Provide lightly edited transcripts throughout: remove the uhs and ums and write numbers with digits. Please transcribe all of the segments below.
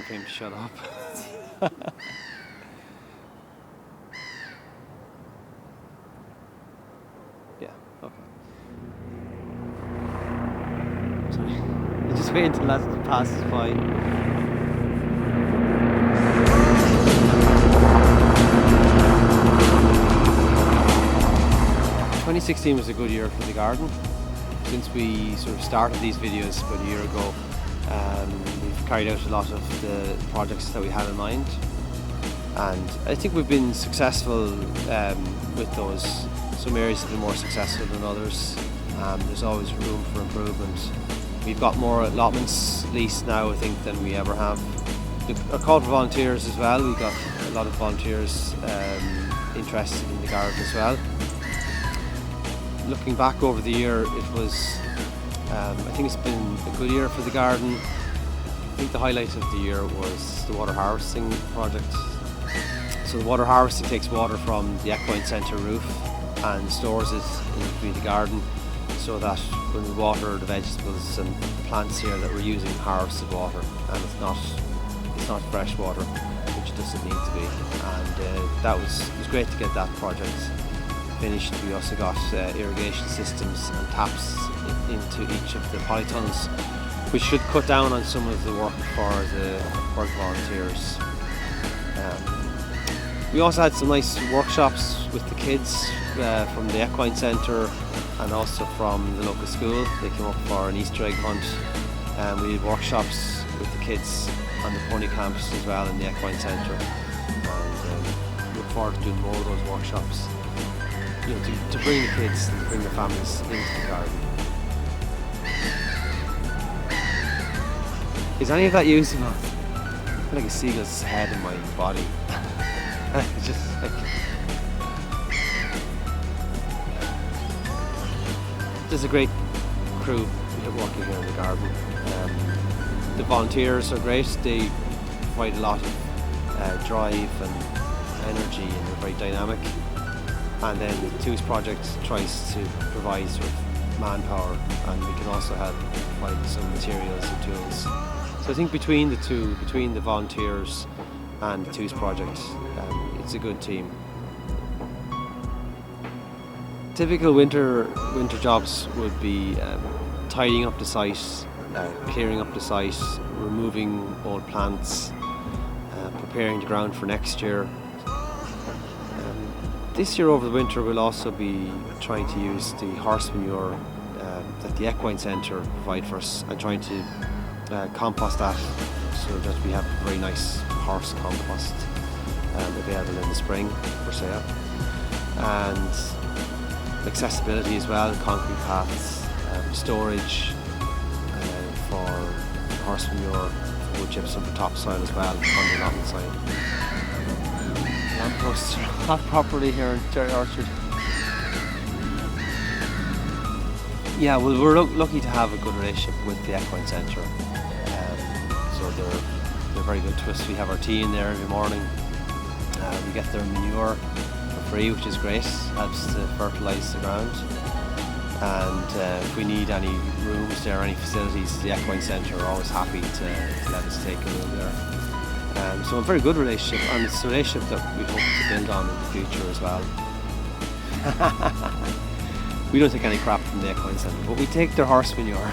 for him to shut up. Yeah, okay. Sorry. I'm just waiting until that passes by. 2016 was a good year for the garden. Since we sort of started these videos about a year ago, we've carried out a lot of the projects that we had in mind, and I think we've been successful with those. Some areas have been more successful than others. There's always room for improvement. We've got more allotments leased now, I think, than we ever have. A call for volunteers as well. We got a lot of volunteers interested in the garden as well. Looking back over the year, it was, I think it's been a good year for the garden. I think the highlight of the year was the water harvesting project. So the water harvesting takes water from the equine centre roof and stores it in the community garden, so that when we water the vegetables and the plants here, that we're using harvested water, and it's not fresh water, which it doesn't need to be. And it was great to get that project finished. We also got irrigation systems and taps into each of the polytunnels, which should cut down on some of the work for the volunteers. We also had some nice workshops with the kids from the equine centre and also from the local school. They came up for an Easter egg hunt, and we did workshops with the kids on the pony campus as well in the equine centre, and look forward to doing more of those workshops, you know, to bring the kids and bring the families into the garden. Is any of that usable? I feel like a seagull's head in my body. It's just like, there's a great crew working here in the garden. The volunteers are great. They provide a lot of drive and energy, and they're very dynamic. And then the TOOS project tries to provide sort of manpower, and we can also help provide some materials and tools. So I think between the two, between the volunteers and the TOOS project, it's a good team. Typical winter jobs would be tidying up the site, clearing up the site, removing old plants, preparing the ground for next year. This year over the winter we'll also be trying to use the horse manure that the equine centre provide for us, and trying to compost that so that we have a very nice horse compost available in the spring for sale. And accessibility as well, concrete paths, storage for horse manure, wood chips and for topsoil as well on the allotment side. Lampposts are not properly here in Cherry Orchard. Yeah, well, we're lucky to have a good relationship with the equine centre. So they're very good to us. We have our tea in there every morning. We get their manure for free, which is great. Helps to fertilise the ground. And if we need any rooms there, any facilities, the equine centre are always happy to let us take a room there. So a very good relationship, and it's a relationship that we hope to build on in the future as well. We don't take any crap from the equine centre, but we take their horse manure.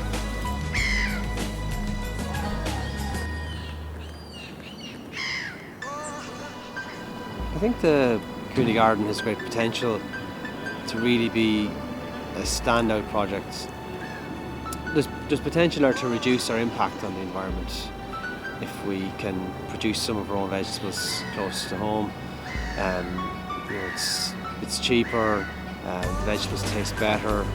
I think the community garden has great potential to really be a standout project. There's potential there to reduce our impact on the environment if we can produce some of our own vegetables close to home. You know, it's cheaper, the vegetables taste better,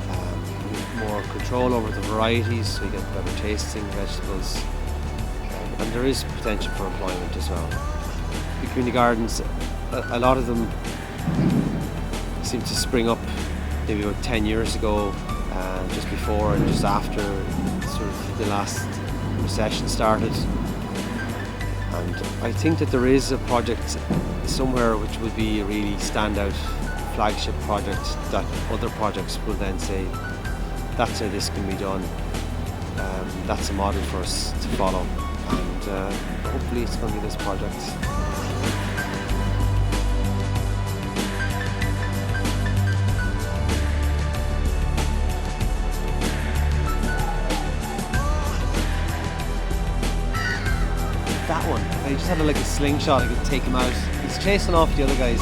you have more control over the varieties, so you get better tasting vegetables, and there is potential for employment as well. The community gardens, a lot of them seem to spring up maybe about 10 years ago, just before and just after sort of the last recession started. And I think that there is a project somewhere which will be a really standout flagship project that other projects will then say, that's how this can be done. That's a model for us to follow. And hopefully it's going to be this project. That one, if I just had like a slingshot, I could take him out. He's chasing off the other guys.